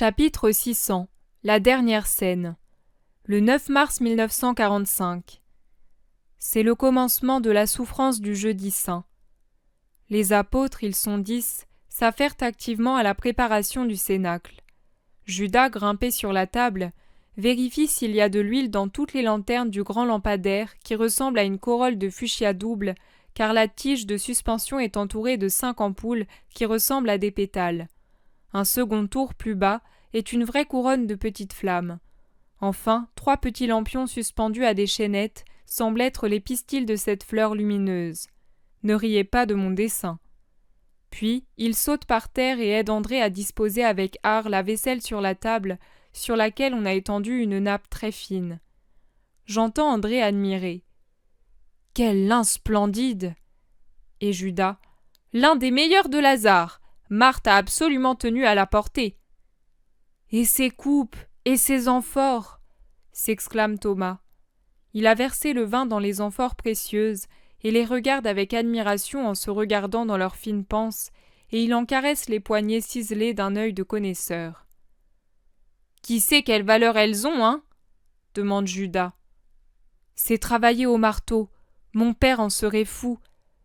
Chapitre 600. La dernière scène. Le 9 mars 1945. C'est le commencement de la souffrance du jeudi saint. Les apôtres, ils sont 10, s'affairent activement à la préparation du cénacle. Judas, grimpé sur la table, vérifie s'il y a de l'huile dans toutes les lanternes du grand lampadaire qui ressemble à une corolle de fuchsia double, car la tige de suspension est entourée de 5 ampoules qui ressemblent à des pétales. Un second tour plus bas est une vraie couronne de petites flammes. Enfin, 3 petits lampions suspendus à des chaînettes semblent être les pistils de cette fleur lumineuse. Ne riez pas de mon dessin. Puis, il saute par terre et aide André à disposer avec art la vaisselle sur la table, sur laquelle on a étendu une nappe très fine. J'entends André admirer. « Quel lin splendide !» Et Judas. « L'un des meilleurs de Lazare. Marthe a absolument tenu à la porter. »« Et ses coupes, et ses amphores !» s'exclame Thomas. Il a versé le vin dans les amphores précieuses et les regarde avec admiration en se regardant dans leurs fines panses, et il en caresse les poignets ciselés d'un œil de connaisseur. « Qui sait quelle valeur elles ont, hein ?» demande Judas. « C'est travaillé au marteau. Mon père en serait fou.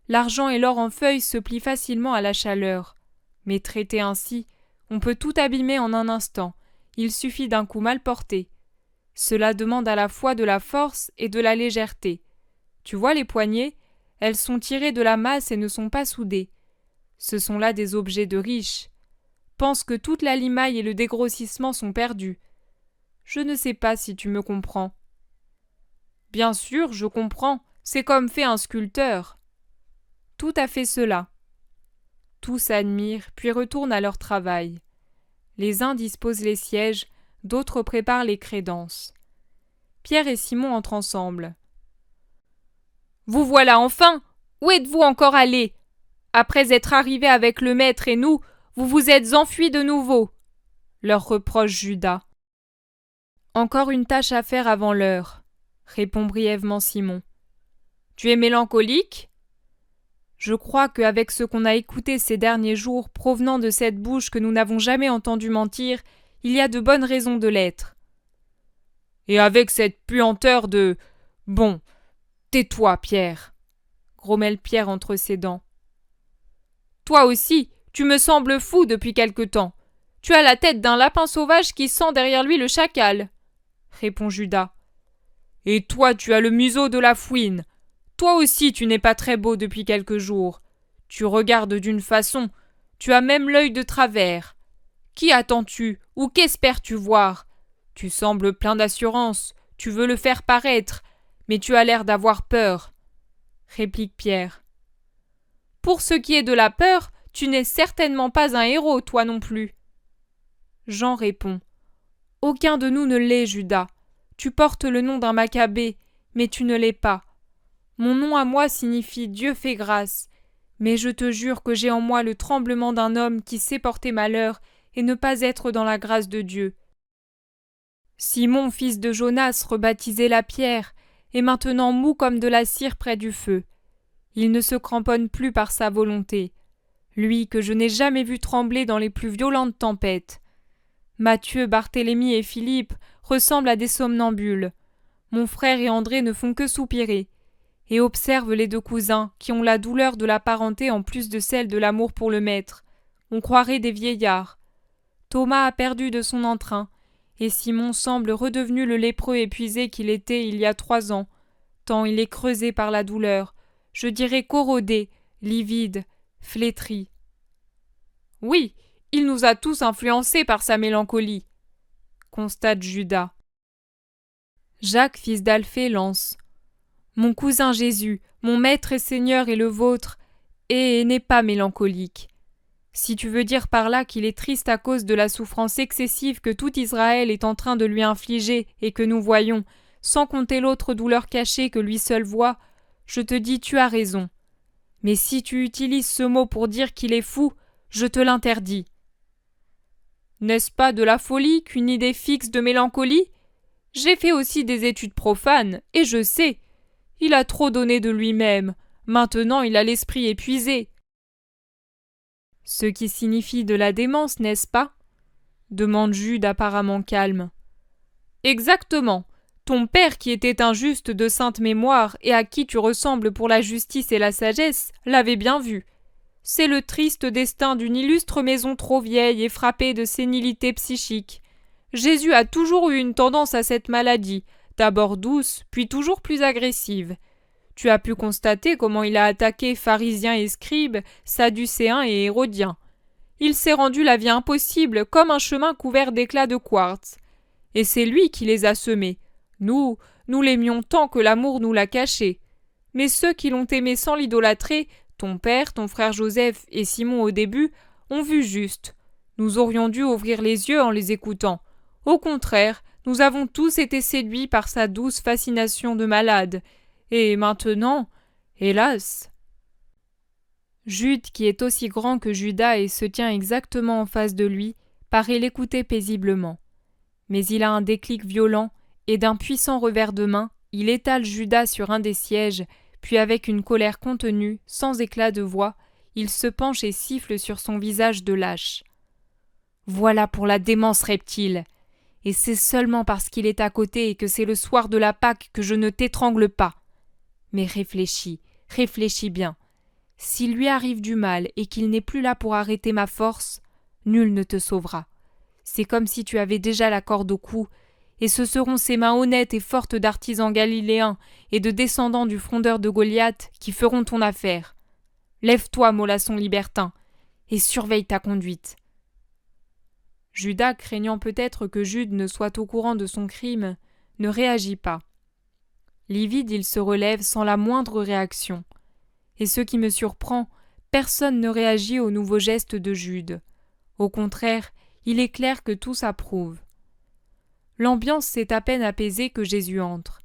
L'argent et l'or en feuilles se plient facilement à la chaleur. Mais traité ainsi, on peut tout abîmer en un instant. Il suffit d'un coup mal porté. Cela demande à la fois de la force et de la légèreté. Tu vois les poignées ? Elles sont tirées de la masse et ne sont pas soudées. Ce sont là des objets de riches. Pense que toute la limaille et le dégrossissement sont perdus. Je ne sais pas si tu me comprends. Bien sûr, je comprends. C'est comme fait un sculpteur. Tout à fait cela. Tous admirent, puis retournent à leur travail. Les uns disposent les sièges, d'autres préparent les crédences. Pierre et Simon entrent ensemble. « Vous voilà enfin ! Où êtes-vous encore allés ? Après être arrivés avec le maître et nous, vous vous êtes enfuis de nouveau !» leur reproche Judas. « Encore une tâche à faire avant l'heure, » répond brièvement Simon. « Tu es mélancolique ? Je crois qu'avec ce qu'on a écouté ces derniers jours provenant de cette bouche que nous n'avons jamais entendu mentir, il y a de bonnes raisons de l'être. »« Et avec cette puanteur de... Bon, tais-toi, Pierre !» grommelle Pierre entre ses dents. « Toi aussi, tu me sembles fou depuis quelque temps. Tu as la tête d'un lapin sauvage qui sent derrière lui le chacal, » répond Judas. « Et toi, tu as le museau de la fouine. Toi aussi, tu n'es pas très beau depuis quelques jours. Tu regardes d'une façon, tu as même l'œil de travers. Qui attends-tu ou qu'espères-tu voir ? Tu sembles plein d'assurance, tu veux le faire paraître, mais tu as l'air d'avoir peur, » réplique Pierre. « Pour ce qui est de la peur, tu n'es certainement pas un héros, toi non plus. » Jean répond. « Aucun de nous ne l'est, Judas. Tu portes le nom d'un Maccabée, mais tu ne l'es pas. Mon nom à moi signifie Dieu fait grâce, mais je te jure que j'ai en moi le tremblement d'un homme qui sait porter malheur et ne pas être dans la grâce de Dieu. Simon, fils de Jonas, rebaptisé la pierre, est maintenant mou comme de la cire près du feu. Il ne se cramponne plus par sa volonté, lui que je n'ai jamais vu trembler dans les plus violentes tempêtes. Matthieu, Barthélemy et Philippe ressemblent à des somnambules. Mon frère et André ne font que soupirer. Et observe les 2 cousins qui ont la douleur de la parenté en plus de celle de l'amour pour le maître. On croirait des vieillards. Thomas a perdu de son entrain, et Simon semble redevenu le lépreux épuisé qu'il était il y a 3 ans, tant il est creusé par la douleur, je dirais corrodé, livide, flétri. Oui, il nous a tous influencés par sa mélancolie, constate Judas. Jacques, fils d'Alphée, lance. Mon cousin Jésus, mon maître et seigneur et le vôtre, n'est pas mélancolique. Si tu veux dire par là qu'il est triste à cause de la souffrance excessive que tout Israël est en train de lui infliger et que nous voyons, sans compter l'autre douleur cachée que lui seul voit, je te dis tu as raison. Mais si tu utilises ce mot pour dire qu'il est fou, je te l'interdis. N'est-ce pas de la folie qu'une idée fixe de mélancolie ? J'ai fait aussi des études profanes, et je sais. Il a trop donné de lui-même. Maintenant, il a l'esprit épuisé. Ce qui signifie de la démence, n'est-ce pas ? demande Jude apparemment calme. Exactement. Ton père, qui était un juste de sainte mémoire et à qui tu ressembles pour la justice et la sagesse, l'avait bien vu. C'est le triste destin d'une illustre maison trop vieille et frappée de sénilité psychique. Jésus a toujours eu une tendance à cette maladie, d'abord douce, puis toujours plus agressive. Tu as pu constater comment il a attaqué pharisiens et scribes, sadducéens et hérodiens. Il s'est rendu la vie impossible comme un chemin couvert d'éclats de quartz. Et c'est lui qui les a semés. Nous l'aimions tant que l'amour nous l'a caché. Mais ceux qui l'ont aimé sans l'idolâtrer, ton père, ton frère Joseph et Simon au début, ont vu juste. Nous aurions dû ouvrir les yeux en les écoutant. Au contraire, nous avons tous été séduits par sa douce fascination de malade. Et maintenant, hélas. Jude, qui est aussi grand que Judas et se tient exactement en face de lui, paraît l'écouter paisiblement. Mais il a un déclic violent, et d'un puissant revers de main, il étale Judas sur un des sièges, puis avec une colère contenue, sans éclat de voix, il se penche et siffle sur son visage de lâche. Voilà pour la démence reptile. Et c'est seulement parce qu'il est à côté et que c'est le soir de la Pâque que je ne t'étrangle pas. Mais réfléchis bien. S'il lui arrive du mal et qu'il n'est plus là pour arrêter ma force, nul ne te sauvera. C'est comme si tu avais déjà la corde au cou, et ce seront ces mains honnêtes et fortes d'artisans galiléens et de descendants du frondeur de Goliath qui feront ton affaire. Lève-toi, mollasson libertin, et surveille ta conduite. Judas, craignant peut-être que Jude ne soit au courant de son crime, ne réagit pas. Livide, il se relève sans la moindre réaction. Et ce qui me surprend, personne ne réagit au nouveau geste de Jude. Au contraire, il est clair que tous approuvent. L'ambiance s'est à peine apaisée que Jésus entre.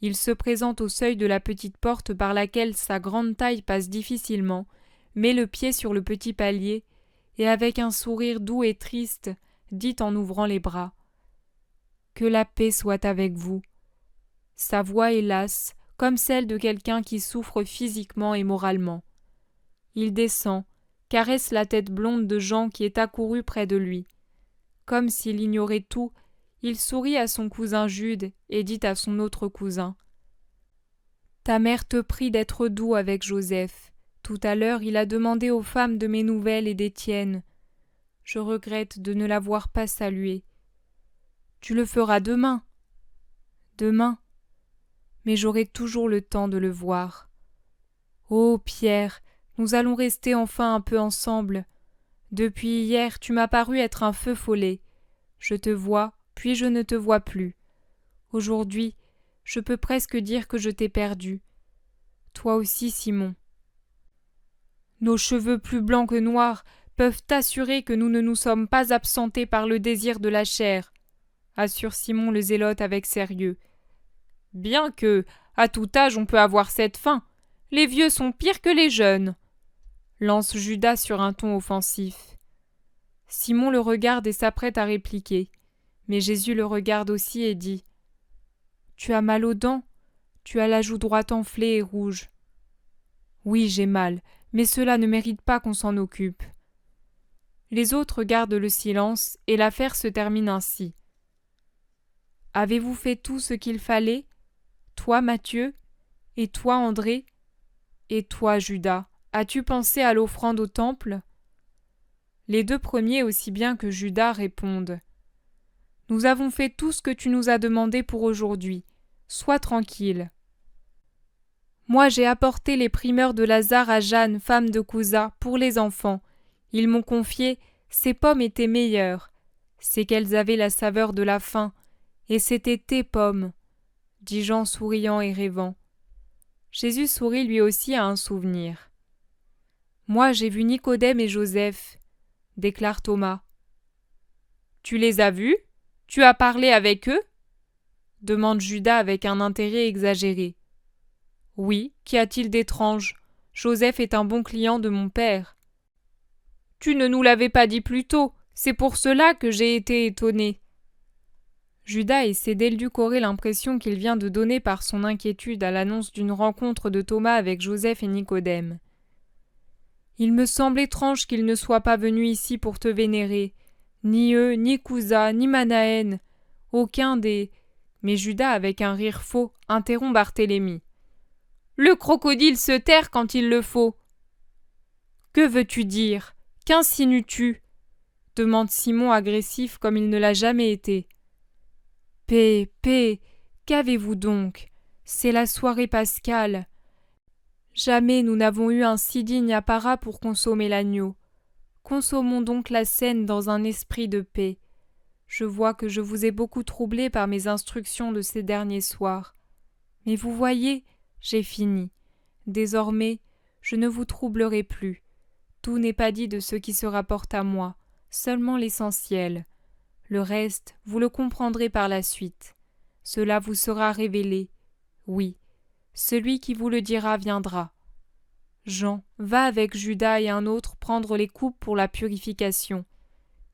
Il se présente au seuil de la petite porte par laquelle sa grande taille passe difficilement, met le pied sur le petit palier, et avec un sourire doux et triste, dit en ouvrant les bras « Que la paix soit avec vous ». Sa voix est lasse, comme celle de quelqu'un qui souffre physiquement et moralement. Il descend, caresse la tête blonde de Jean qui est accouru près de lui. Comme s'il ignorait tout, il sourit à son cousin Jude et dit à son autre cousin « Ta mère te prie d'être doux avec Joseph. Tout à l'heure, il a demandé aux femmes de mes nouvelles et des tiennes. Je regrette de ne l'avoir pas salué. Tu le feras demain. Demain. Mais j'aurai toujours le temps de le voir. Oh, Pierre, nous allons rester enfin un peu ensemble. Depuis hier, tu m'as paru être un feu follet. Je te vois, puis je ne te vois plus. Aujourd'hui, je peux presque dire que je t'ai perdu. Toi aussi, Simon. Nos cheveux plus blancs que noirs peuvent t'assurer que nous ne nous sommes pas absentés par le désir de la chair, assure Simon le zélote avec sérieux. Bien que, à tout âge, on peut avoir cette faim. Les vieux sont pires que les jeunes, lance Judas sur un ton offensif. Simon le regarde et s'apprête à répliquer. Mais Jésus le regarde aussi et dit « Tu as mal aux dents, tu as la joue droite enflée et rouge. » Oui, j'ai mal, mais cela ne mérite pas qu'on s'en occupe. Les autres gardent le silence et l'affaire se termine ainsi. Avez-vous fait tout ce qu'il fallait, toi Matthieu, et toi André, et toi Judas, as-tu pensé à l'offrande au temple? Les deux premiers aussi bien que Judas répondent. Nous avons fait tout ce que tu nous as demandé pour aujourd'hui. Sois tranquille. Moi j'ai apporté les primeurs de Lazare à Jeanne, femme de Couza, pour les enfants. Ils m'ont confié, ces pommes étaient meilleures. C'est qu'elles avaient la saveur de la faim, et c'étaient tes pommes, dit Jean souriant et rêvant. Jésus sourit lui aussi à un souvenir. Moi j'ai vu Nicodème et Joseph, déclare Thomas. Tu les as vus? Tu as parlé avec eux? Demande Judas avec un intérêt exagéré. Oui, qu'y a-t-il d'étrange? Joseph est un bon client de mon père. Tu ne nous l'avais pas dit plus tôt, c'est pour cela que j'ai été étonné. Judas essaie d'élucorer l'impression qu'il vient de donner par son inquiétude à l'annonce d'une rencontre de Thomas avec Joseph et Nicodème. Il me semble étrange qu'il ne soit pas venu ici pour te vénérer, Ni eux, ni Cousa, ni Manahen, aucun des... Mais Judas, avec un rire faux, interrompt Barthélemy. Le crocodile se terre quand il le faut. Que veux-tu dire? Qu'insinues-tu? Demande Simon agressif comme il ne l'a jamais été. Paix, paix, qu'avez-vous donc? C'est la soirée pascale. Jamais nous n'avons eu un si digne apparat pour consommer l'agneau. Consommons donc la scène dans un esprit de paix. Je vois que je vous ai beaucoup troublé par mes instructions de ces derniers soirs. Mais vous voyez, j'ai fini. Désormais, je ne vous troublerai plus. Tout n'est pas dit de ce qui se rapporte à moi, seulement l'essentiel. Le reste, vous le comprendrez par la suite. Cela vous sera révélé. Oui, celui qui vous le dira viendra. Jean, va avec Judas et un autre prendre les coupes pour la purification.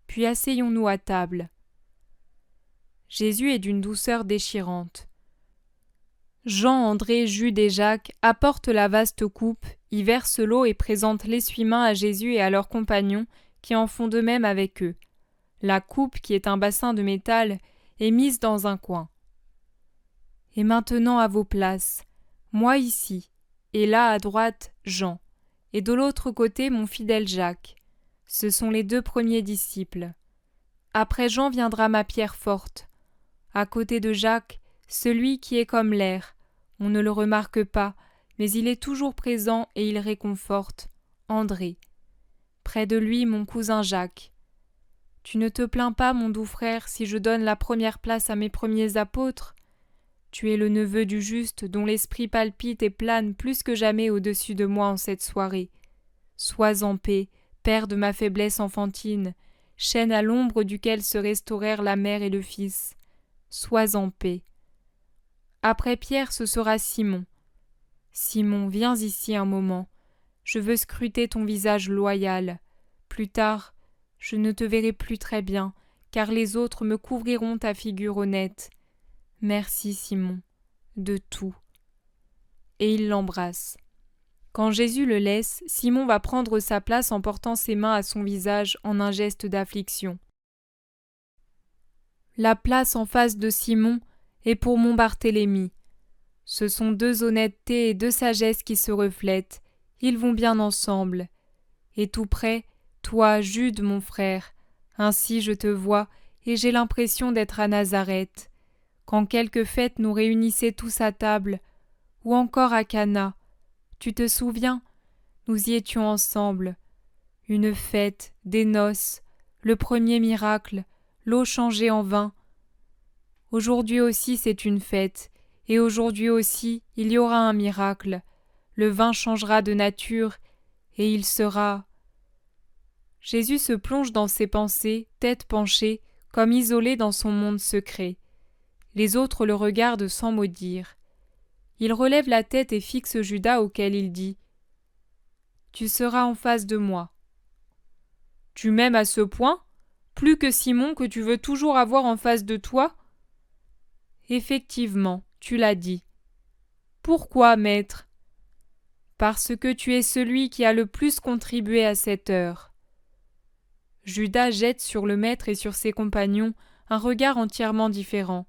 Puis asseyons-nous à table. Jésus est d'une douceur déchirante. Jean, André, Jude et Jacques apportent la vaste coupe, y versent l'eau et présentent l'essuie-main à Jésus et à leurs compagnons qui en font de même avec eux. La coupe, qui est un bassin de métal, est mise dans un coin. Et maintenant à vos places, moi ici, et là à droite Jean, et de l'autre côté mon fidèle Jacques. Ce sont les 2 premiers disciples. Après Jean viendra ma pierre forte. À côté de Jacques, celui qui est comme l'air. On ne le remarque pas, mais il est toujours présent et il réconforte. André. Près de lui, mon cousin Jacques. Tu ne te plains pas, mon doux frère, si je donne la première place à mes premiers apôtres? Tu es le neveu du juste, dont l'esprit palpite et plane plus que jamais au-dessus de moi en cette soirée. Sois en paix, père de ma faiblesse enfantine, chêne à l'ombre duquel se restaurèrent la mère et le fils. Sois en paix. Après Pierre, ce sera Simon. Simon, viens ici un moment. Je veux scruter ton visage loyal. Plus tard, je ne te verrai plus très bien, car les autres me couvriront ta figure honnête. Merci, Simon, de tout. Et il l'embrasse. Quand Jésus le laisse, Simon va prendre sa place en portant ses mains à son visage en un geste d'affliction. La place en face de Simon est pour mon Barthélemy. Ce sont 2 honnêtetés et 2 sagesses qui se reflètent. Ils vont bien ensemble. Et tout près, toi, Jude, mon frère. Ainsi je te vois, et j'ai l'impression d'être à Nazareth. Quand quelque fête nous réunissait tous à table, ou encore à Cana. Tu te souviens? Nous y étions ensemble. Une fête, des noces, le premier miracle, l'eau changée en vin. Aujourd'hui aussi c'est une fête, et aujourd'hui aussi il y aura un miracle. Le vin changera de nature, et il sera... Jésus se plonge dans ses pensées, tête penchée, comme isolé dans son monde secret. Les autres le regardent sans mot dire. Il relève la tête et fixe Judas auquel il dit « Tu seras en face de moi. » « Tu m'aimes à ce point? Plus que Simon que tu veux toujours avoir en face de toi? » « Effectivement, tu l'as dit. »« Pourquoi, maître? » »« Parce que tu es celui qui a le plus contribué à cette heure. » Judas jette sur le maître et sur ses compagnons un regard entièrement différent.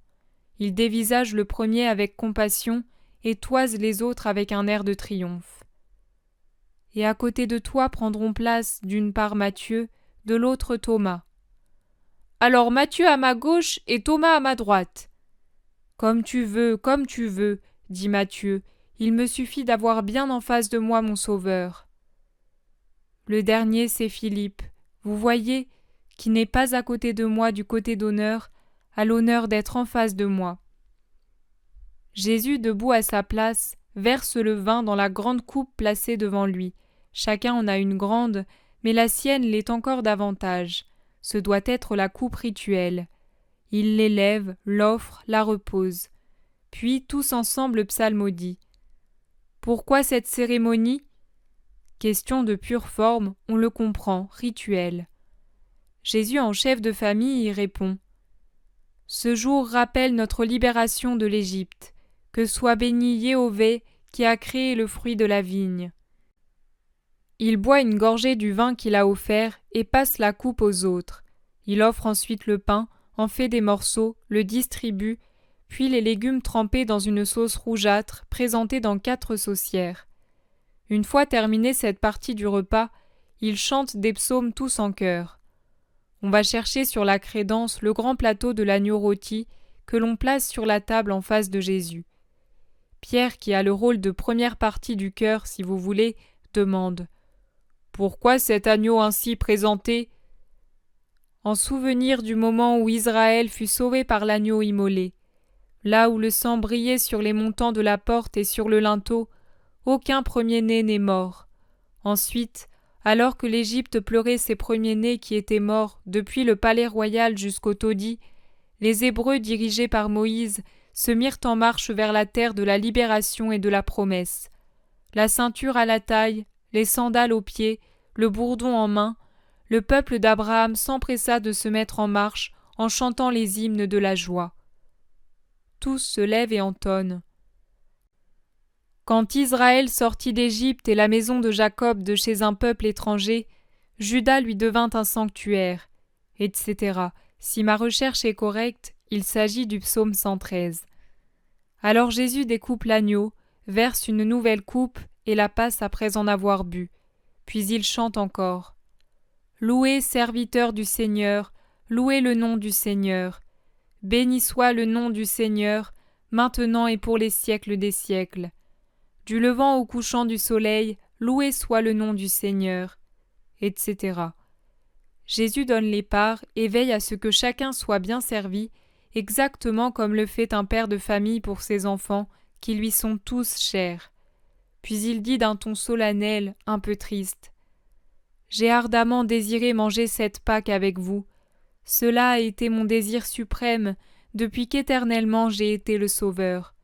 Il dévisage le premier avec compassion et toise les autres avec un air de triomphe. Et à côté de toi prendront place d'une part Matthieu, de l'autre Thomas. Alors Matthieu à ma gauche et Thomas à ma droite. Comme tu veux, dit Matthieu, il me suffit d'avoir bien en face de moi mon Sauveur. Le dernier, c'est Philippe, vous voyez, qui n'est pas à côté de moi du côté d'honneur, a l'honneur d'être en face de moi. Jésus, debout à sa place, verse le vin dans la grande coupe placée devant lui. Chacun en a une grande, mais la sienne l'est encore davantage. Ce doit être la coupe rituelle. Il l'élève, l'offre, la repose. Puis tous ensemble psalmodient. Pourquoi cette cérémonie? Question de pure forme, on le comprend, rituel. Jésus en chef de famille y répond. Ce jour rappelle notre libération de l'Égypte. Que soit béni Jéhovah qui a créé le fruit de la vigne. Il boit une gorgée du vin qu'il a offert et passe la coupe aux autres. Il offre ensuite le pain, en fait des morceaux, le distribue, puis les légumes trempés dans une sauce rougeâtre, présentée dans 4 saucières. Une fois terminée cette partie du repas, il chante des psaumes tous en chœur. On va chercher sur la crédence le grand plateau de l'agneau rôti que l'on place sur la table en face de Jésus. Pierre, qui a le rôle de première partie du chœur, si vous voulez, demande « Pourquoi cet agneau ainsi présenté ?» En souvenir du moment où Israël fut sauvé par l'agneau immolé. Là où le sang brillait sur les montants de la porte et sur le linteau, aucun premier-né n'est mort. Ensuite, alors que l'Égypte pleurait ses premiers-nés qui étaient morts depuis le palais royal jusqu'au taudis, les Hébreux dirigés par Moïse se mirent en marche vers la terre de la libération et de la promesse. La ceinture à la taille, les sandales aux pieds, le bourdon en main, le peuple d'Abraham s'empressa de se mettre en marche en chantant les hymnes de la joie. Tous se lèvent et entonnent. Quand Israël sortit d'Égypte et la maison de Jacob de chez un peuple étranger, Juda lui devint un sanctuaire, etc. Si ma recherche est correcte, il s'agit du psaume 113. Alors Jésus découpe l'agneau, verse une nouvelle coupe et la passe après en avoir bu. Puis il chante encore. Louez, serviteurs du Seigneur, louez le nom du Seigneur. Béni soit le nom du Seigneur, maintenant et pour les siècles des siècles. Du levant au couchant du soleil, loué soit le nom du Seigneur, etc. Jésus donne les parts et veille à ce que chacun soit bien servi, exactement comme le fait un père de famille pour ses enfants, qui lui sont tous chers. Puis il dit d'un ton solennel, un peu triste. « J'ai ardemment désiré manger cette Pâque avec vous. Cela a été mon désir suprême depuis qu'éternellement j'ai été le Sauveur.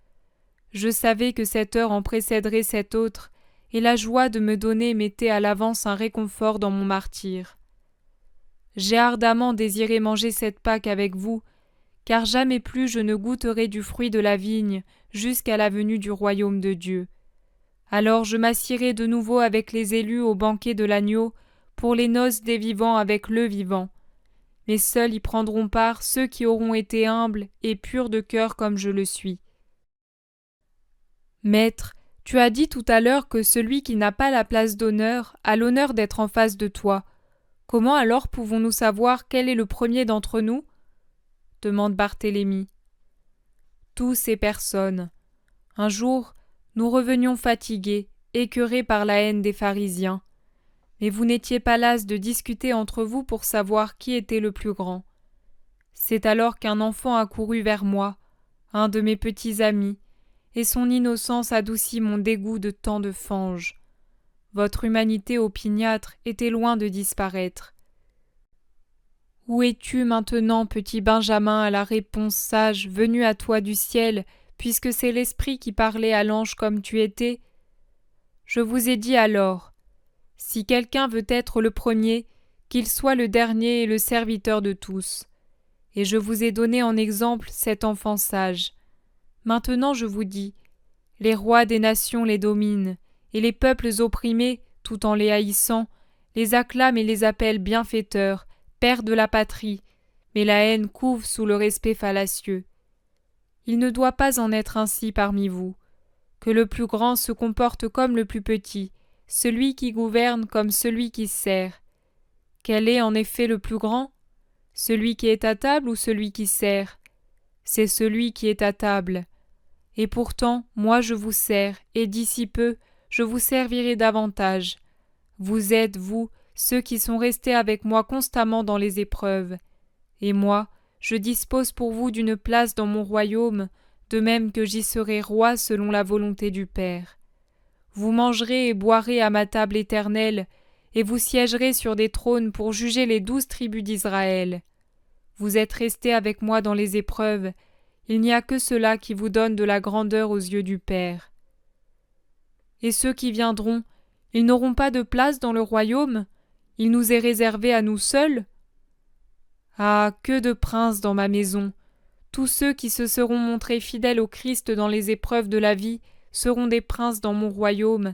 Je savais que cette heure en précéderait cette autre, et la joie de me donner mettait à l'avance un réconfort dans mon martyre. J'ai ardemment désiré manger cette Pâque avec vous, car jamais plus je ne goûterai du fruit de la vigne jusqu'à la venue du royaume de Dieu. Alors je m'assierai de nouveau avec les élus au banquet de l'agneau, pour les noces des vivants avec le vivant. Mais seuls y prendront part ceux qui auront été humbles et purs de cœur comme je le suis. Maître, tu as dit tout à l'heure que celui qui n'a pas la place d'honneur a l'honneur d'être en face de toi. Comment alors pouvons-nous savoir quel est le premier d'entre nous ? Demande Barthélemy. Tous ces personnes. Un jour, nous revenions fatigués, écœurés par la haine des pharisiens. Mais vous n'étiez pas las de discuter entre vous pour savoir qui était le plus grand. C'est alors qu'un enfant accourut vers moi, un de mes petits amis, et son innocence adoucit mon dégoût de tant de fange. Votre humanité opiniâtre était loin de disparaître. Où es-tu maintenant, petit Benjamin, à la réponse sage venue à toi du ciel, puisque c'est l'Esprit qui parlait à l'ange comme tu étais ? Je vous ai dit alors, si quelqu'un veut être le premier, qu'il soit le dernier et le serviteur de tous. Et je vous ai donné en exemple cet enfant sage. Maintenant je vous dis, les rois des nations les dominent, et les peuples opprimés, tout en les haïssant, les acclament et les appellent bienfaiteurs, pères de la patrie, mais la haine couve sous le respect fallacieux. Il ne doit pas en être ainsi parmi vous. Que le plus grand se comporte comme le plus petit, celui qui gouverne comme celui qui sert. Quel est en effet le plus grand ? Celui qui est à table ou celui qui sert ? C'est celui qui est à table. Et pourtant, moi je vous sers, et d'ici peu, je vous servirai davantage. Vous êtes, vous, ceux qui sont restés avec moi constamment dans les épreuves. Et moi, je dispose pour vous d'une place dans mon royaume, de même que j'y serai roi selon la volonté du Père. Vous mangerez et boirez à ma table éternelle, et vous siégerez sur des trônes pour juger les 12 tribus d'Israël. Vous êtes restés avec moi dans les épreuves, il n'y a que cela qui vous donne de la grandeur aux yeux du Père. Et ceux qui viendront, ils n'auront pas de place dans le royaume ? Il nous est réservé à nous seuls ? Ah, que de princes dans ma maison ! Tous ceux qui se seront montrés fidèles au Christ dans les épreuves de la vie seront des princes dans mon royaume,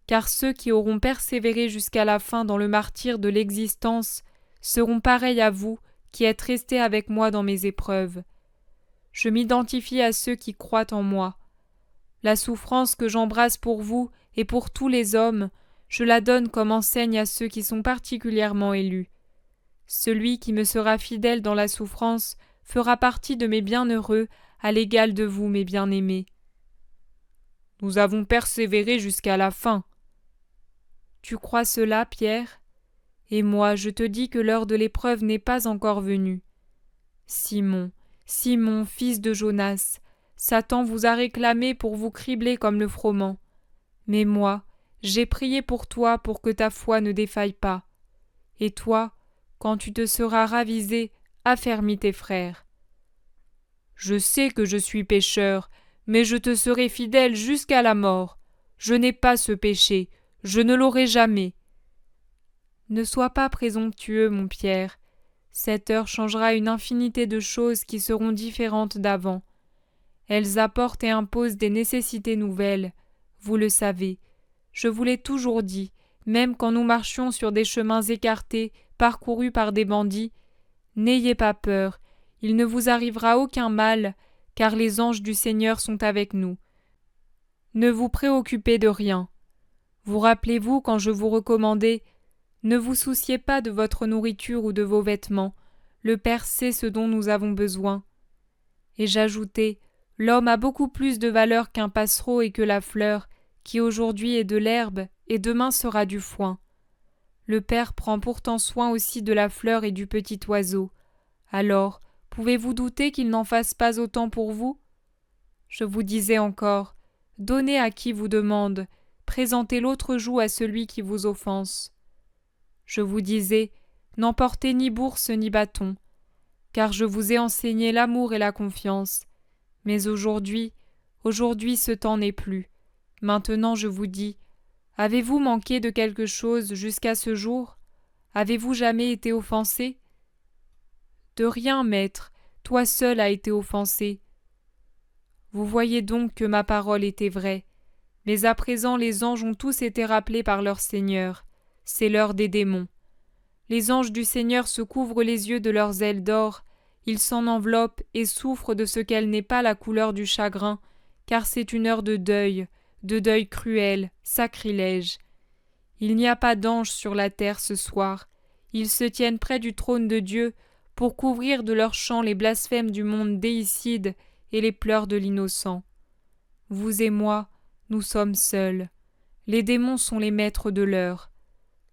car ceux qui auront persévéré jusqu'à la fin dans le martyre de l'existence seront pareils à vous qui êtes restés avec moi dans mes épreuves. Je m'identifie à ceux qui croient en moi. La souffrance que j'embrasse pour vous et pour tous les hommes, je la donne comme enseigne à ceux qui sont particulièrement élus. Celui qui me sera fidèle dans la souffrance fera partie de mes bienheureux à l'égal de vous, mes bien-aimés. Nous avons persévéré jusqu'à la fin. Tu crois cela, Pierre ? Et moi, je te dis que l'heure de l'épreuve n'est pas encore venue. Simon, Simon, fils de Jonas, Satan vous a réclamé pour vous cribler comme le froment. Mais moi, j'ai prié pour toi pour que ta foi ne défaille pas. Et toi, quand tu te seras ravisé, affermis tes frères. Je sais que je suis pécheur, mais je te serai fidèle jusqu'à la mort. Je n'ai pas ce péché, je ne l'aurai jamais. Ne sois pas présomptueux, mon Pierre. Cette heure changera une infinité de choses qui seront différentes d'avant. Elles apportent et imposent des nécessités nouvelles. Vous le savez. Je vous l'ai toujours dit, même quand nous marchions sur des chemins écartés, parcourus par des bandits. N'ayez pas peur, il ne vous arrivera aucun mal, car les anges du Seigneur sont avec nous. Ne vous préoccupez de rien. Vous rappelez-vous quand je vous recommandais « Ne vous souciez pas de votre nourriture ou de vos vêtements, le Père sait ce dont nous avons besoin. » Et j'ajoutais « L'homme a beaucoup plus de valeur qu'un passereau et que la fleur, qui aujourd'hui est de l'herbe et demain sera du foin. Le Père prend pourtant soin aussi de la fleur et du petit oiseau. Alors, pouvez-vous douter qu'il n'en fasse pas autant pour vous ? Je vous disais encore, donnez à qui vous demande, présentez l'autre joue à celui qui vous offense. Je vous disais, n'emportez ni bourse ni bâton, car je vous ai enseigné l'amour et la confiance. Mais aujourd'hui ce temps n'est plus. Maintenant je vous dis, avez-vous manqué de quelque chose jusqu'à ce jour ? Avez-vous jamais été offensé ? De rien, maître, toi seul as été offensé. Vous voyez donc que ma parole était vraie. Mais à présent les anges ont tous été rappelés par leur Seigneur. C'est l'heure des démons. Les anges du Seigneur se couvrent les yeux de leurs ailes d'or, ils s'en enveloppent et souffrent de ce qu'elle n'est pas la couleur du chagrin, car c'est une heure de deuil cruel, sacrilège. Il n'y a pas d'anges sur la terre ce soir, ils se tiennent près du trône de Dieu pour couvrir de leurs chants les blasphèmes du monde déicide et les pleurs de l'innocent. Vous et moi, nous sommes seuls. Les démons sont les maîtres de l'heure.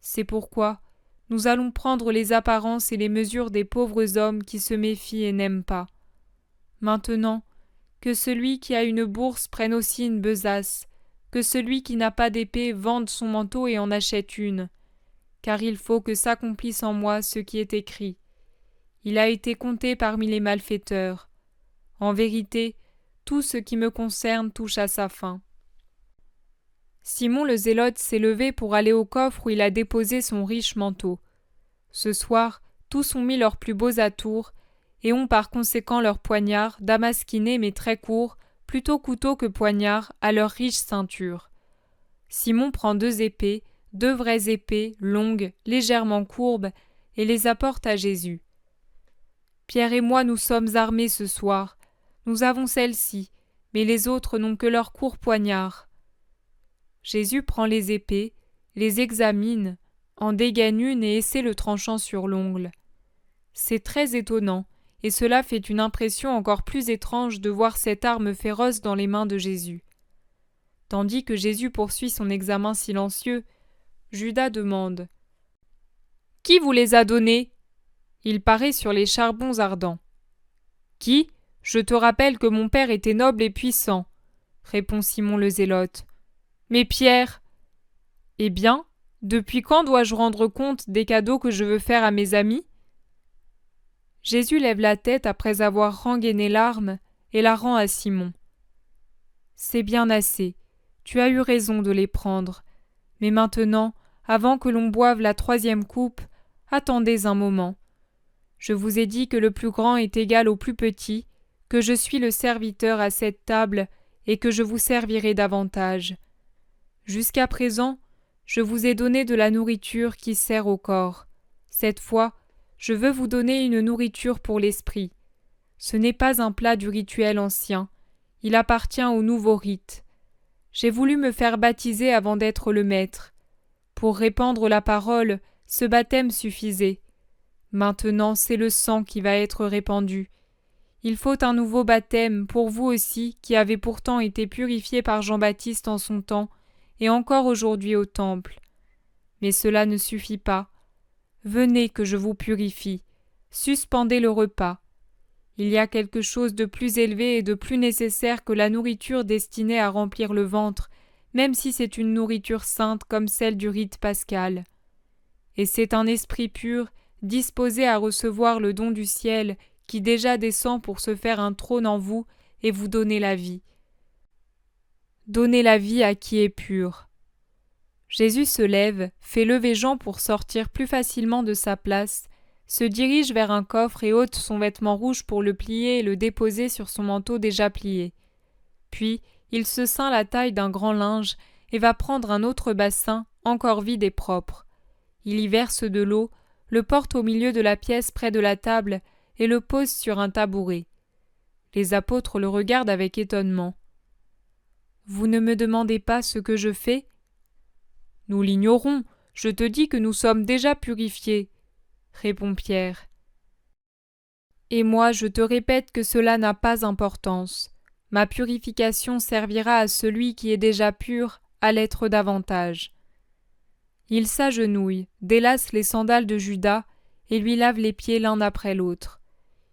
C'est pourquoi nous allons prendre les apparences et les mesures des pauvres hommes qui se méfient et n'aiment pas. Maintenant, que celui qui a une bourse prenne aussi une besace, que celui qui n'a pas d'épée vende son manteau et en achète une, car il faut que s'accomplisse en moi ce qui est écrit. Il a été compté parmi les malfaiteurs. En vérité, tout ce qui me concerne touche à sa fin. Simon le Zélote s'est levé pour aller au coffre où il a déposé son riche manteau. Ce soir, tous ont mis leurs plus beaux atours et ont par conséquent leurs poignards, damasquinés mais très courts, plutôt couteau que poignard, à leur riche ceinture. Simon prend 2 épées, 2 vraies épées, longues, légèrement courbes, et les apporte à Jésus. Pierre et moi nous sommes armés ce soir. Nous avons celles-ci, mais les autres n'ont que leurs courts poignards. Jésus prend les épées, les examine, en dégaine une et essaie le tranchant sur l'ongle. C'est très étonnant, et cela fait une impression encore plus étrange de voir cette arme féroce dans les mains de Jésus. Tandis que Jésus poursuit son examen silencieux, Judas demande « Qui vous les a donnés ?» Il paraît sur les charbons ardents. « Qui ? Je te rappelle que mon père était noble et puissant, » répond Simon le Zélote. « Mais Pierre ?»« Eh bien, depuis quand dois-je rendre compte des cadeaux que je veux faire à mes amis ?» Jésus lève la tête après avoir rengainé l'arme et la rend à Simon. « C'est bien assez, tu as eu raison de les prendre. Mais maintenant, avant que l'on boive la 3e coupe, attendez un moment. Je vous ai dit que le plus grand est égal au plus petit, que je suis le serviteur à cette table et que je vous servirai davantage. Jusqu'à présent, je vous ai donné de la nourriture qui sert au corps. Cette fois, je veux vous donner une nourriture pour l'esprit. Ce n'est pas un plat du rituel ancien, il appartient au nouveau rite. J'ai voulu me faire baptiser avant d'être le maître. Pour répandre la parole, ce baptême suffisait. Maintenant, c'est le sang qui va être répandu. Il faut un nouveau baptême pour vous aussi qui avez pourtant été purifiés par Jean-Baptiste en son temps et encore aujourd'hui au temple. Mais cela ne suffit pas. Venez que je vous purifie. Suspendez le repas. Il y a quelque chose de plus élevé et de plus nécessaire que la nourriture destinée à remplir le ventre, même si c'est une nourriture sainte comme celle du rite pascal. Et c'est un esprit pur, disposé à recevoir le don du ciel, qui déjà descend pour se faire un trône en vous et vous donner la vie. Donnez la vie à qui est pur. Jésus se lève, fait lever Jean pour sortir plus facilement de sa place, se dirige vers un coffre et ôte son vêtement rouge pour le plier et le déposer sur son manteau déjà plié. Puis, il se ceint la taille d'un grand linge et va prendre un autre bassin, encore vide et propre. Il y verse de l'eau, le porte au milieu de la pièce près de la table et le pose sur un tabouret. Les apôtres le regardent avec étonnement. « Vous ne me demandez pas ce que je fais ?» « Nous l'ignorons, je te dis que nous sommes déjà purifiés, » répond Pierre. « Et moi je te répète que cela n'a pas importance. Ma purification servira à celui qui est déjà pur à l'être davantage. » Il s'agenouille, délace les sandales de Judas et lui lave les pieds l'un après l'autre.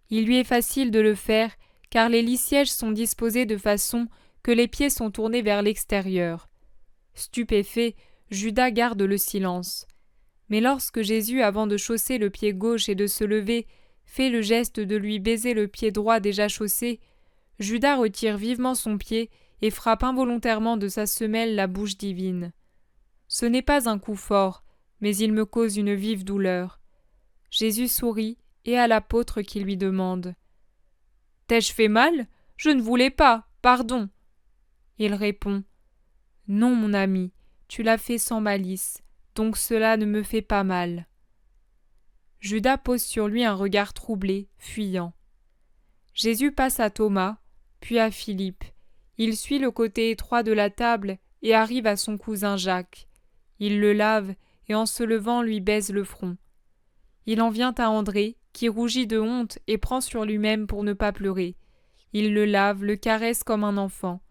Il lui est facile de le faire, car les lits-sièges sont disposés de façon que les pieds sont tournés vers l'extérieur. Stupéfait, Judas garde le silence. Mais lorsque Jésus, avant de chausser le pied gauche et de se lever, fait le geste de lui baiser le pied droit déjà chaussé, Judas retire vivement son pied et frappe involontairement de sa semelle la bouche divine. Ce n'est pas un coup fort, mais il me cause une vive douleur. Jésus sourit et à l'apôtre qui lui demande « T'ai-je fait mal ? Je ne voulais pas, pardon !» Il répond « Non, mon ami, tu l'as fait sans malice, donc cela ne me fait pas mal. » Judas pose sur lui un regard troublé, fuyant. Jésus passe à Thomas, puis à Philippe. Il suit le côté étroit de la table et arrive à son cousin Jacques. Il le lave et en se levant lui baise le front. Il en vient à André, qui rougit de honte et prend sur lui-même pour ne pas pleurer. Il le lave, le caresse comme un enfant.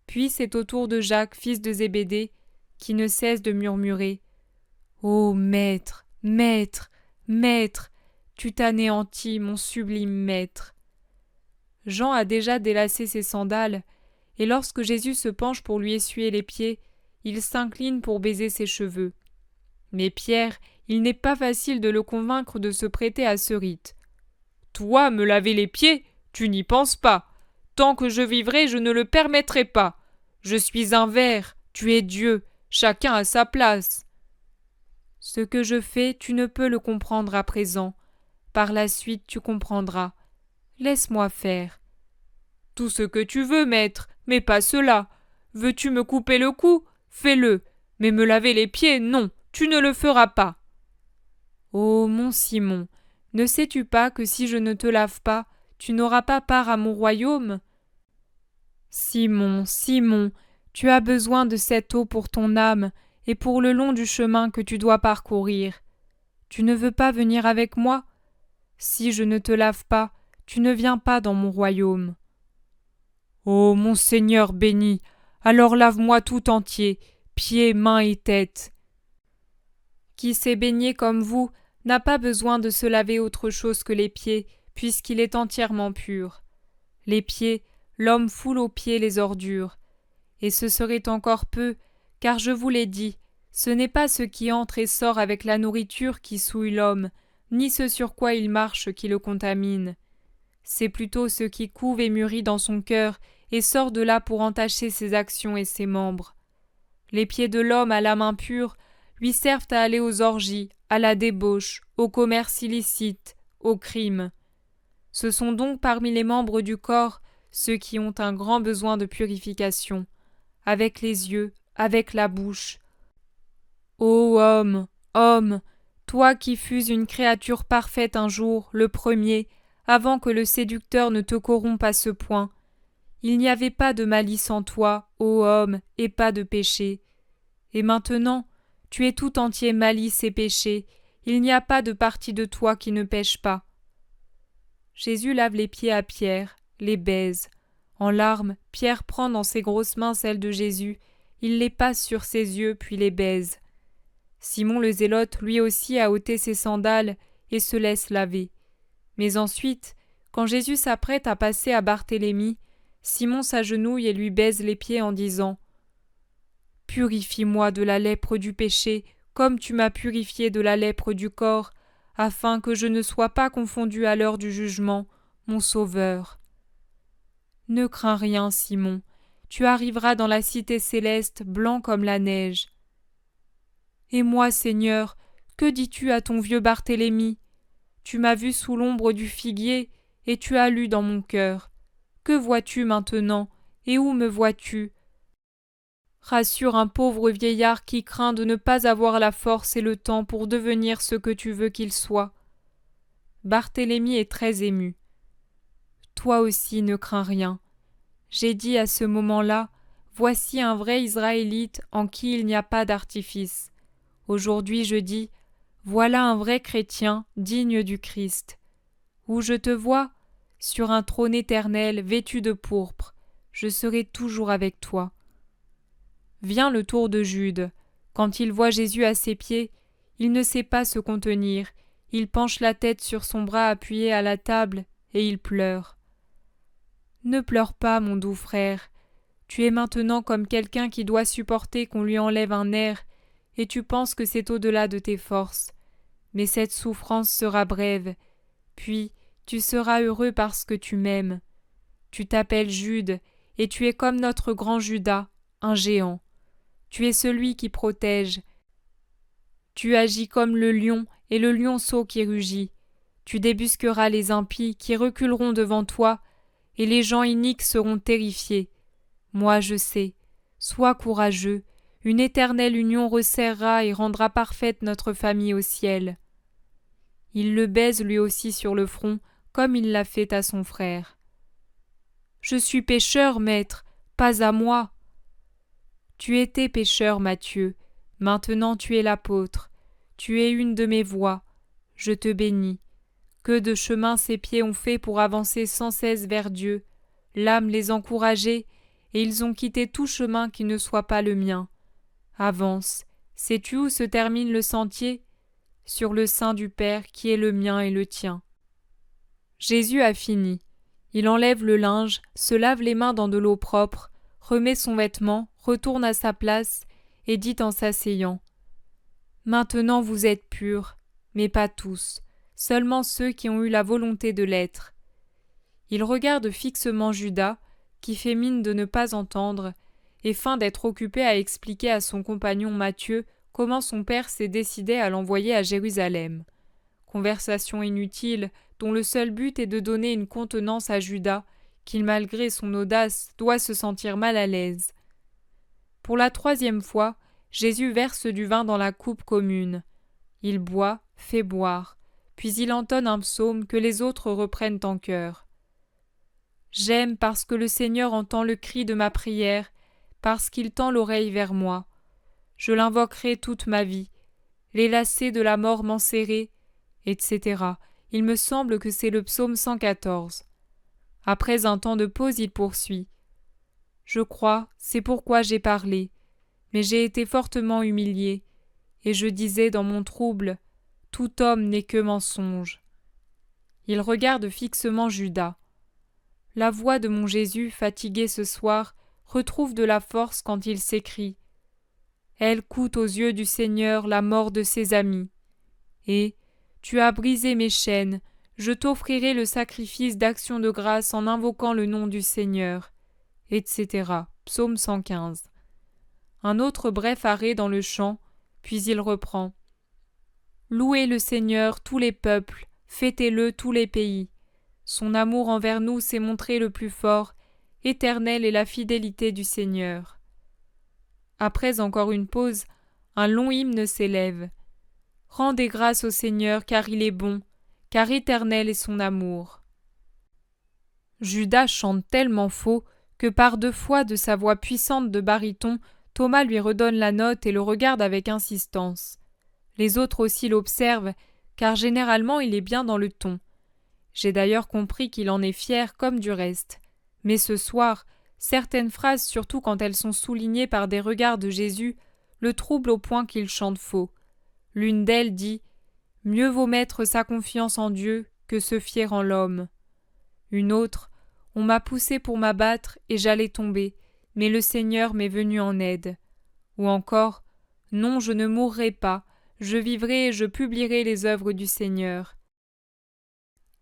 Puis c'est au tour de Jacques, fils de Zébédée, qui ne cesse de murmurer « Ô maître, maître, maître, tu t'anéantis, mon sublime maître !» Jean a déjà délacé ses sandales, et lorsque Jésus se penche pour lui essuyer les pieds, il s'incline pour baiser ses cheveux. Mais Pierre, il n'est pas facile de le convaincre de se prêter à ce rite. « Toi, me laver les pieds, tu n'y penses pas. Tant que je vivrai, je ne le permettrai pas. Je suis un ver, tu es Dieu, chacun à sa place. » Ce que je fais, tu ne peux le comprendre à présent. Par la suite, tu comprendras. Laisse-moi faire. « Tout ce que tu veux, maître, mais pas cela. Veux-tu me couper le cou ? Fais-le. Mais me laver les pieds, non, tu ne le feras pas. » Ô mon Simon, ne sais-tu pas que si je ne te lave pas, tu n'auras pas part à mon royaume ? Simon, Simon, tu as besoin de cette eau pour ton âme et pour le long du chemin que tu dois parcourir. Tu ne veux pas venir avec moi ? Si je ne te lave pas, tu ne viens pas dans mon royaume. Ô mon Seigneur béni, alors lave-moi tout entier, pieds, mains et tête. Qui s'est baigné comme vous n'a pas besoin de se laver autre chose que les pieds, puisqu'il est entièrement pur. Les pieds, l'homme foule aux pieds les ordures. Et ce serait encore peu, car je vous l'ai dit, ce n'est pas ce qui entre et sort avec la nourriture qui souille l'homme, ni ce sur quoi il marche qui le contamine. C'est plutôt ce qui couve et mûrit dans son cœur et sort de là pour entacher ses actions et ses membres. Les pieds de l'homme à l'âme impure lui servent à aller aux orgies, à la débauche, au commerce illicite, au crime. Ce sont donc parmi les membres du corps ceux qui ont un grand besoin de purification, avec les yeux, avec la bouche. Ô homme, homme, Toi qui fus une créature parfaite un jour, le premier, avant que le séducteur ne te corrompe à ce point. Il n'y avait pas de malice en toi, ô homme, et pas de péché. Et maintenant, tu es tout entier malice et péché, il n'y a pas de partie de toi qui ne pêche pas. Jésus lave les pieds à Pierre, les baise. En larmes, Pierre prend dans ses grosses mains celles de Jésus, il les passe sur ses yeux puis les baise. Simon le Zélote lui aussi a ôté ses sandales et se laisse laver. Mais ensuite, quand Jésus s'apprête à passer à Barthélemy, Simon s'agenouille et lui baise les pieds en disant « Purifie-moi de la lèpre du péché, comme tu m'as purifié de la lèpre du corps, afin que je ne sois pas confondu à l'heure du jugement, mon Sauveur. » Ne crains rien, Simon, tu arriveras dans la cité céleste blanc comme la neige. Et moi, Seigneur, que dis-tu à ton vieux Barthélemy? Tu m'as vu sous l'ombre du figuier, et tu as lu dans mon cœur. Que vois-tu maintenant, et où me vois-tu? Rassure un pauvre vieillard qui craint de ne pas avoir la force et le temps pour devenir ce que tu veux qu'il soit. Barthélemy est très ému. Toi aussi ne crains rien. J'ai dit à ce moment-là, voici un vrai Israélite en qui il n'y a pas d'artifice. Aujourd'hui je dis, voilà un vrai chrétien digne du Christ. Où je te vois, sur un trône éternel vêtu de pourpre, je serai toujours avec toi. Vient le tour de Jude. Quand il voit Jésus à ses pieds, il ne sait pas se contenir, il penche la tête sur son bras appuyé à la table et il pleure. Ne pleure pas, mon doux frère. Tu es maintenant comme quelqu'un qui doit supporter qu'on lui enlève un nerf, et tu penses que c'est au-delà de tes forces. Mais cette souffrance sera brève, puis tu seras heureux parce que tu m'aimes. Tu t'appelles Jude, et tu es comme notre grand Judas, un géant. Tu es celui qui protège. Tu agis comme le lion et le lionceau qui rugit. Tu débusqueras les impies qui reculeront devant toi, et les gens iniques seront terrifiés. Moi je sais. Sois courageux. Une éternelle union resserrera et rendra parfaite notre famille au ciel. Il le baise lui aussi sur le front, comme il l'a fait à son frère. Je suis pécheur, maître, pas à moi. Tu étais pécheur, Matthieu. Maintenant tu es l'apôtre. Tu es une de mes voies. Je te bénis. Que de chemin ses pieds ont fait pour avancer sans cesse vers Dieu. L'âme les encourageait, et ils ont quitté tout chemin qui ne soit pas le mien. Avance. Sais-tu où se termine le sentier? Sur le sein du Père qui est le mien et le tien. Jésus a fini. Il enlève le linge, se lave les mains dans de l'eau propre, remet son vêtement, retourne à sa place et dit en s'asseyant « Maintenant vous êtes purs, mais pas tous, seulement ceux qui ont eu la volonté de l'être. » Il regarde fixement Judas, qui fait mine de ne pas entendre, et feint d'être occupé à expliquer à son compagnon Matthieu comment son père s'est décidé à l'envoyer à Jérusalem. Conversation inutile, dont le seul but est de donner une contenance à Judas, qui malgré son audace doit se sentir mal à l'aise. Pour la 3e fois, Jésus verse du vin dans la coupe commune. Il boit, fait boire, puis il entonne un psaume que les autres reprennent en chœur. J'aime parce que le Seigneur entend le cri de ma prière, parce qu'il tend l'oreille vers moi. Je l'invoquerai toute ma vie. Les lacets de la mort m'enserraient, etc. Il me semble que c'est le psaume 114. Après un temps de pause, il poursuit. Je crois, c'est pourquoi j'ai parlé, mais j'ai été fortement humilié, et je disais dans mon trouble, tout homme n'est que mensonge. Il regarde fixement Judas. La voix de mon Jésus, fatigué ce soir, retrouve de la force quand il s'écrie. Elle coûte aux yeux du Seigneur la mort de ses amis. Et, tu as brisé mes chaînes, je t'offrirai le sacrifice d'action de grâce en invoquant le nom du Seigneur, etc. Psaume 115. Un autre bref arrêt dans le chant, puis il reprend. Louez le Seigneur tous les peuples, fêtez-le tous les pays. Son amour envers nous s'est montré le plus fort, éternelle est la fidélité du Seigneur. Après encore une pause, un long hymne s'élève. Rendez grâce au Seigneur, car il est bon, car éternel est son amour. » Judas chante tellement faux que par deux fois de sa voix puissante de baryton, Thomas lui redonne la note et le regarde avec insistance. Les autres aussi l'observent, car généralement il est bien dans le ton. J'ai d'ailleurs compris qu'il en est fier comme du reste. Mais ce soir, certaines phrases, surtout quand elles sont soulignées par des regards de Jésus, le troublent au point qu'il chante faux. L'une d'elles dit « Mieux vaut mettre sa confiance en Dieu que se fier en l'homme. » Une autre « On m'a poussé pour m'abattre et j'allais tomber, mais le Seigneur m'est venu en aide. » Ou encore « Non, je ne mourrai pas, je vivrai et je publierai les œuvres du Seigneur. »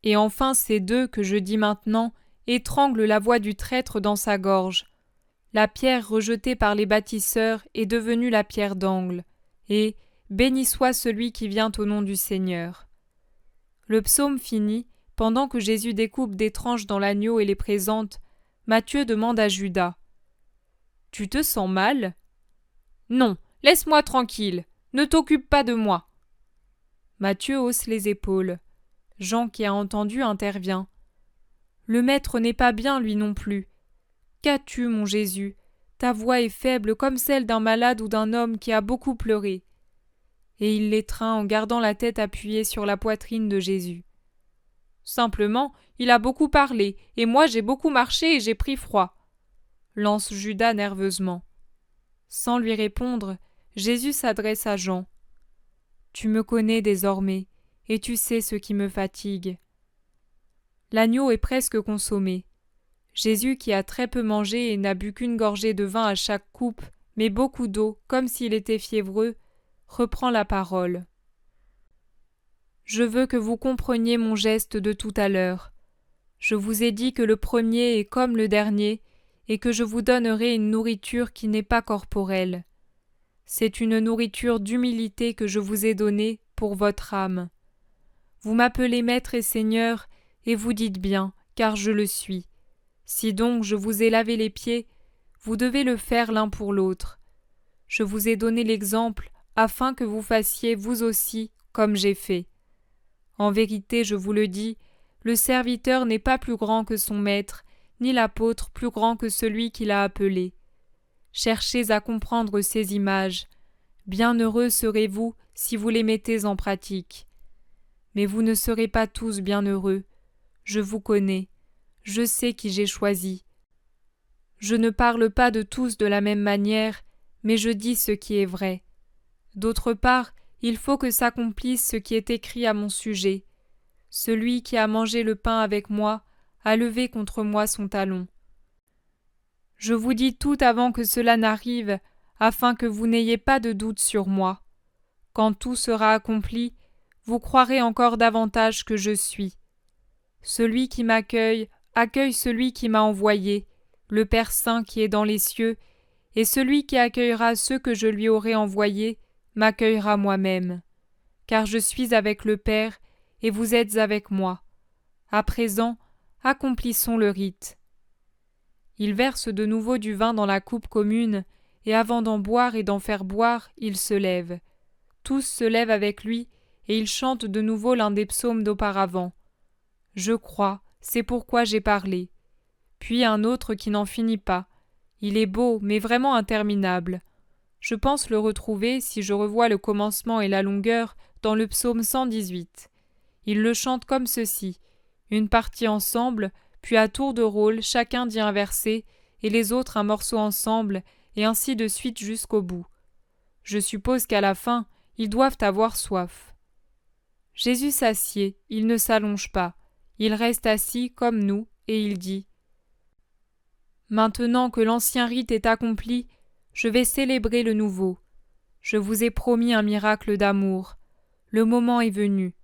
Et enfin ces deux que je dis maintenant étranglent la voix du traître dans sa gorge. La pierre rejetée par les bâtisseurs est devenue la pierre d'angle, et « Béni soit celui qui vient au nom du Seigneur. » Le psaume fini, pendant que Jésus découpe des tranches dans l'agneau et les présente, Matthieu demande à Judas « Tu te sens mal ?»« Non, laisse-moi tranquille, ne t'occupe pas de moi. » Matthieu hausse les épaules. Jean, qui a entendu, intervient. « Le maître n'est pas bien, lui non plus. Qu'as-tu, mon Jésus ? Ta voix est faible comme celle d'un malade ou d'un homme qui a beaucoup pleuré. » Et il l'étreint en gardant la tête appuyée sur la poitrine de Jésus. « Simplement, il a beaucoup parlé, et moi j'ai beaucoup marché et j'ai pris froid. » lance Judas nerveusement. Sans lui répondre, Jésus s'adresse à Jean. « Tu me connais désormais, et tu sais ce qui me fatigue. » L'agneau est presque consommé. Jésus, qui a très peu mangé et n'a bu qu'une gorgée de vin à chaque coupe, mais beaucoup d'eau, comme s'il était fiévreux, reprend la parole. « Je veux que vous compreniez mon geste de tout à l'heure. Je vous ai dit que le premier est comme le dernier, et que je vous donnerai une nourriture qui n'est pas corporelle. C'est une nourriture d'humilité que je vous ai donnée pour votre âme. Vous m'appelez Maître et Seigneur, et vous dites bien, car je le suis. Si donc je vous ai lavé les pieds, vous devez le faire l'un pour l'autre. Je vous ai donné l'exemple, afin que vous fassiez vous aussi comme j'ai fait. En vérité, je vous le dis, le serviteur n'est pas plus grand que son maître, ni l'apôtre plus grand que celui qui l'a appelé. Cherchez à comprendre ces images. Bienheureux serez-vous si vous les mettez en pratique. Mais vous ne serez pas tous bienheureux. Je vous connais. Je sais qui j'ai choisi. Je ne parle pas de tous de la même manière, mais je dis ce qui est vrai. D'autre part, il faut que s'accomplisse ce qui est écrit à mon sujet. Celui qui a mangé le pain avec moi a levé contre moi son talon. Je vous dis tout avant que cela n'arrive, afin que vous n'ayez pas de doute sur moi. Quand tout sera accompli, vous croirez encore davantage que je suis. Celui qui m'accueille accueille celui qui m'a envoyé, le Père Saint qui est dans les cieux, et celui qui accueillera ceux que je lui aurai envoyés m'accueillera moi-même. Car je suis avec le Père, et vous êtes avec moi. À présent, accomplissons le rite. » Il verse de nouveau du vin dans la coupe commune, et avant d'en boire et d'en faire boire, il se lève. Tous se lèvent avec lui, et il chante de nouveau l'un des psaumes d'auparavant. « Je crois, c'est pourquoi j'ai parlé. » Puis un autre qui n'en finit pas. Il est beau, mais vraiment interminable. Je pense le retrouver, si je revois le commencement et la longueur, dans le psaume 118. Il le chante comme ceci, une partie ensemble, puis à tour de rôle, chacun dit un verset, et les autres un morceau ensemble, et ainsi de suite jusqu'au bout. Je suppose qu'à la fin, ils doivent avoir soif. Jésus s'assied, il ne s'allonge pas. Il reste assis comme nous, et il dit « Maintenant que l'ancien rite est accompli, je vais célébrer le nouveau. Je vous ai promis un miracle d'amour. Le moment est venu.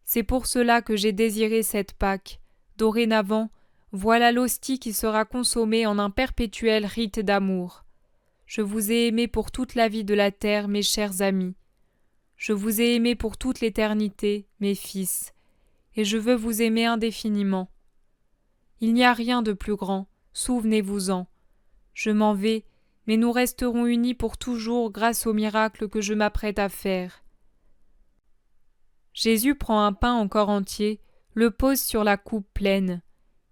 C'est pour cela que j'ai désiré cette Pâque. Dorénavant, voilà l'hostie qui sera consommée en un perpétuel rite d'amour. Je vous ai aimés pour toute la vie de la terre, mes chers amis. Je vous ai aimés pour toute l'éternité, mes fils, et je veux vous aimer indéfiniment. Il n'y a rien de plus grand, souvenez-vous-en. Je m'en vais, mais nous resterons unis pour toujours grâce au miracle que je m'apprête à faire. Jésus prend un pain encore entier, le pose sur la coupe pleine.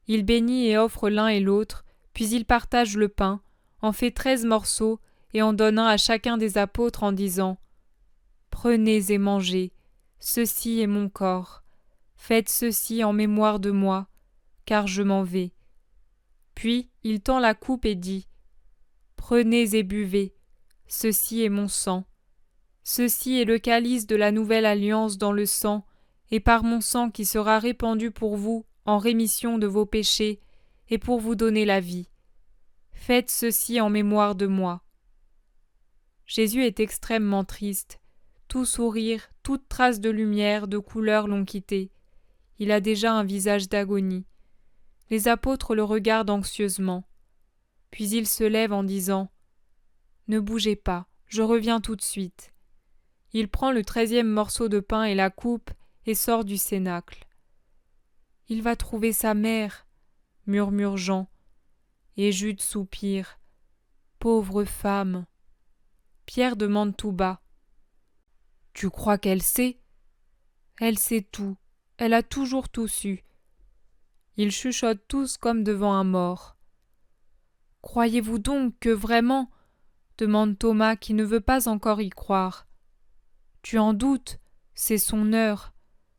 Il bénit et offre l'un et l'autre, puis il partage le pain, en fait 13 morceaux et en donne un à chacun des apôtres en disant « Prenez et mangez, ceci est mon corps. Faites ceci en mémoire de moi, car je m'en vais. » Puis il tend la coupe et dit « Prenez et buvez, ceci est mon sang. Ceci est le calice de la nouvelle alliance dans le sang, et par mon sang qui sera répandu pour vous en rémission de vos péchés, et pour vous donner la vie. Faites ceci en mémoire de moi. » Jésus est extrêmement triste. Tout sourire, toute trace de lumière, de couleur l'ont quitté. Il a déjà un visage d'agonie. Les apôtres le regardent anxieusement. Puis il se lève en disant « Ne bougez pas, je reviens tout de suite. » Il prend le 13e morceau de pain et la coupe et sort du cénacle. « Il va trouver sa mère, » murmure Jean, et Jude soupire. « Pauvre femme !» Pierre demande tout bas. « Tu crois qu'elle sait ?» Elle sait tout, elle a toujours tout su. Ils chuchotent tous comme devant un mort. « Croyez-vous donc que vraiment ?» demande Thomas qui ne veut pas encore y croire. « Tu en doutes, c'est son heure, »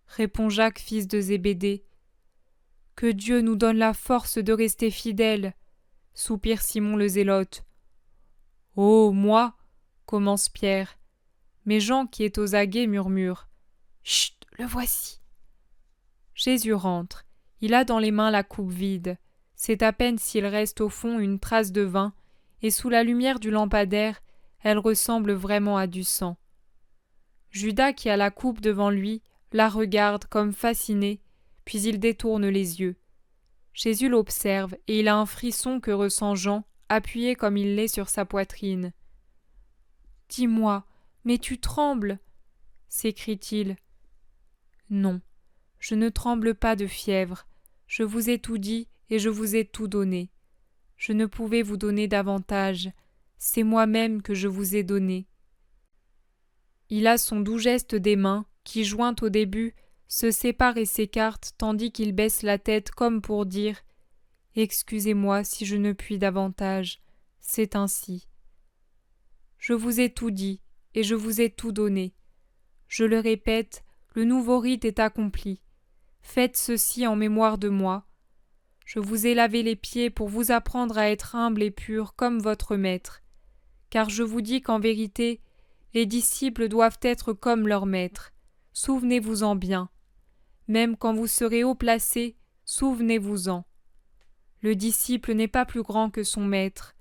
répond Jacques, fils de Zébédée. « Que Dieu nous donne la force de rester fidèles, » soupire Simon le Zélote. « Oh, moi » commence Pierre, mais Jean, qui est aux aguets, murmure « Chut, le voici !» Jésus rentre. Il a dans les mains la coupe vide. C'est à peine s'il reste au fond une trace de vin, et sous la lumière du lampadaire, elle ressemble vraiment à du sang. Judas, qui a la coupe devant lui, la regarde comme fasciné, puis il détourne les yeux. Jésus l'observe, et il a un frisson que ressent Jean, appuyé comme il l'est sur sa poitrine. « Dis-moi, mais tu trembles » s'écrie-t-il. « Non, je ne tremble pas de fièvre. Je vous ai tout dit et je vous ai tout donné. Je ne pouvais vous donner davantage. C'est moi-même que je vous ai donné. » Il a son doux geste des mains, qui, jointes au début, se séparent et s'écartent tandis qu'il baisse la tête comme pour dire « Excusez-moi si je ne puis davantage. C'est ainsi. » Je vous ai tout dit, et je vous ai tout donné. Je le répète, le nouveau rite est accompli. Faites ceci en mémoire de moi. Je vous ai lavé les pieds pour vous apprendre à être humble et pur comme votre maître. Car je vous dis qu'en vérité, les disciples doivent être comme leur maître. Souvenez-vous-en bien. Même quand vous serez haut placé, souvenez-vous-en. Le disciple n'est pas plus grand que son maître.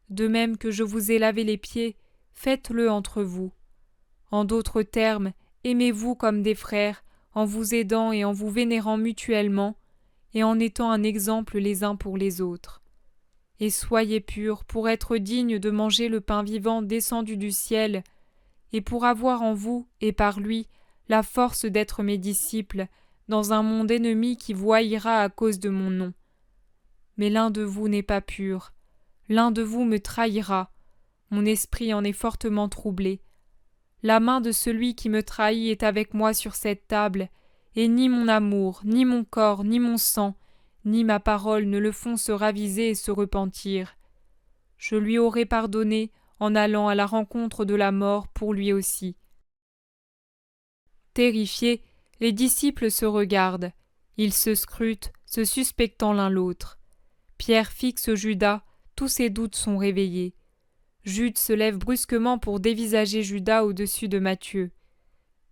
De même que je vous ai lavé les pieds, faites-le entre vous. En d'autres termes, aimez-vous comme des frères, en vous aidant et en vous vénérant mutuellement, et en étant un exemple les uns pour les autres. Et soyez purs pour être dignes de manger le pain vivant descendu du ciel, et pour avoir en vous et par lui la force d'être mes disciples dans un monde ennemi qui vous haïra à cause de mon nom. Mais l'un de vous n'est pas pur, l'un de vous me trahira, mon esprit en est fortement troublé. La main de celui qui me trahit est avec moi sur cette table, et ni mon amour, ni mon corps, ni mon sang, ni ma parole ne le font se raviser et se repentir. Je lui aurais pardonné en allant à la rencontre de la mort pour lui aussi. » Terrifiés, les disciples se regardent. Ils se scrutent, se suspectant l'un l'autre. Pierre fixe Judas, tous ses doutes sont réveillés. Jude se lève brusquement pour dévisager Judas au-dessus de Matthieu.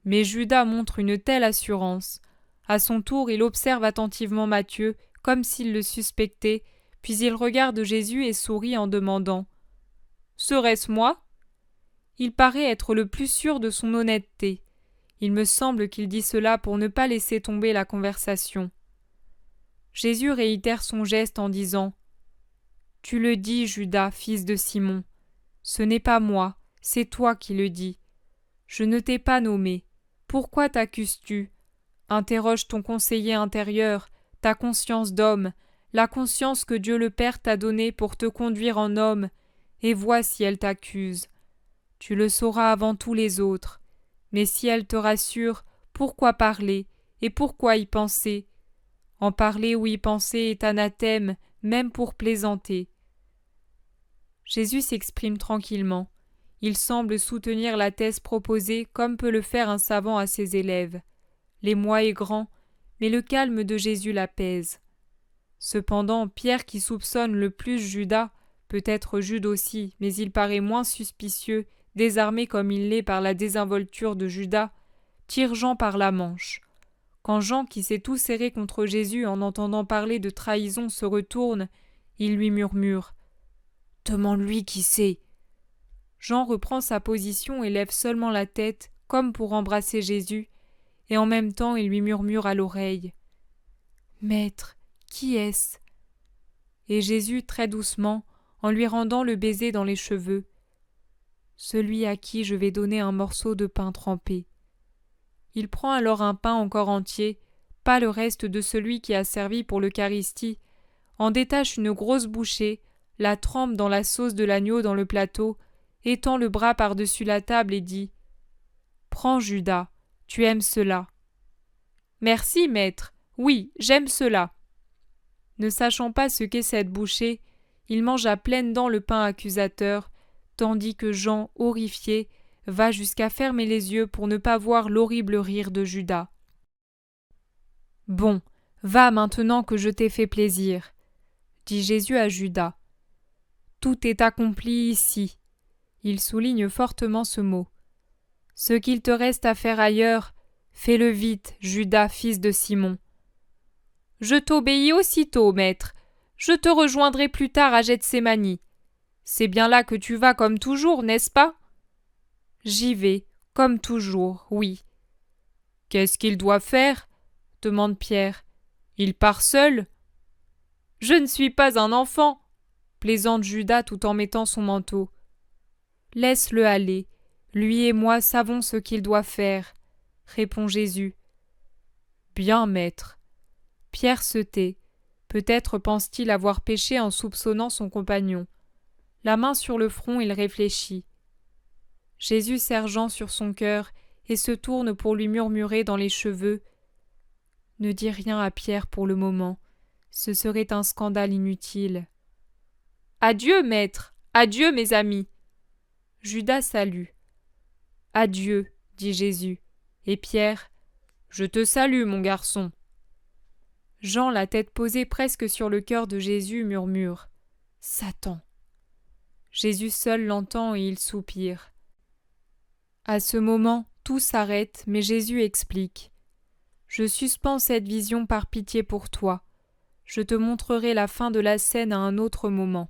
Mais Judas montre une telle assurance. À son tour, il observe attentivement Matthieu, comme s'il le suspectait, puis il regarde Jésus et sourit en demandant « Serait-ce moi ?» Il paraît être le plus sûr de son honnêteté. Il me semble qu'il dit cela pour ne pas laisser tomber la conversation. Jésus réitère son geste en disant « Tu le dis, Judas, fils de Simon. Ce n'est pas moi, c'est toi qui le dis. Je ne t'ai pas nommé. Pourquoi t'accuses-tu ? Interroge ton conseiller intérieur, ta conscience d'homme, la conscience que Dieu le Père t'a donnée pour te conduire en homme, et vois si elle t'accuse. Tu le sauras avant tous les autres. Mais si elle te rassure, Pourquoi parler, et pourquoi y penser? En parler ou y penser est anathème, même pour plaisanter. Jésus s'exprime tranquillement. Il semble soutenir la thèse proposée comme peut le faire un savant à ses élèves. L'émoi est grand, mais le calme de Jésus l'apaise. Cependant, Pierre, qui soupçonne le plus Judas, peut-être Jude aussi, mais il paraît moins suspicieux, désarmé comme il l'est par la désinvolture de Judas, tire Jean par la manche. Quand Jean, qui s'est tout serré contre Jésus en entendant parler de trahison, se retourne, il lui murmure « Demande-lui qui c'est !» Jean reprend sa position et lève seulement la tête, comme pour embrasser Jésus, et en même temps il lui murmure à l'oreille « Maître, qui est-ce » Et Jésus, très doucement, en lui rendant le baiser dans les cheveux, « Celui à qui je vais donner un morceau de pain trempé. » Il prend alors un pain encore entier, pas le reste de celui qui a servi pour l'Eucharistie, en détache une grosse bouchée, la trempe dans la sauce de l'agneau dans le plateau, étend le bras par-dessus la table et dit « Prends, Judas, tu aimes cela. »« Merci, maître, oui, j'aime cela. » Ne sachant pas ce qu'est cette bouchée, il mange à pleines dents le pain accusateur, tandis que Jean, horrifié, va jusqu'à fermer les yeux pour ne pas voir l'horrible rire de Judas. « Bon, va maintenant que je t'ai fait plaisir, » dit Jésus à Judas. « Tout est accompli ici. » Il souligne fortement ce mot. « Ce qu'il te reste à faire ailleurs, fais-le vite, Judas, fils de Simon. »« Je t'obéis aussitôt, maître. Je te rejoindrai plus tard à Gethsémani. C'est bien là que tu vas comme toujours, n'est-ce pas ? » « J'y vais, comme toujours, oui. »« Qu'est-ce qu'il doit faire ? » demande Pierre. « Il part seul ?»« Je ne suis pas un enfant, » plaisante Judas tout en mettant son manteau. « Laisse-le aller. Lui et moi savons ce qu'il doit faire, » répond Jésus. « Bien, maître. » Pierre se tait. Peut-être pense-t-il avoir péché en soupçonnant son compagnon. La main sur le front, il réfléchit. Jésus serre Jean sur son cœur et se tourne pour lui murmurer dans les cheveux « Ne dis rien à Pierre pour le moment, ce serait un scandale inutile. »« Adieu, maître, adieu, mes amis !» Judas salue. « Adieu, » dit Jésus, et Pierre « Je te salue, mon garçon. » Jean, la tête posée presque sur le cœur de Jésus, murmure « Satan !» Jésus seul l'entend et il soupire. À ce moment, tout s'arrête, mais Jésus explique. « Je suspends cette vision par pitié pour toi. Je te montrerai la fin de la scène à un autre moment. »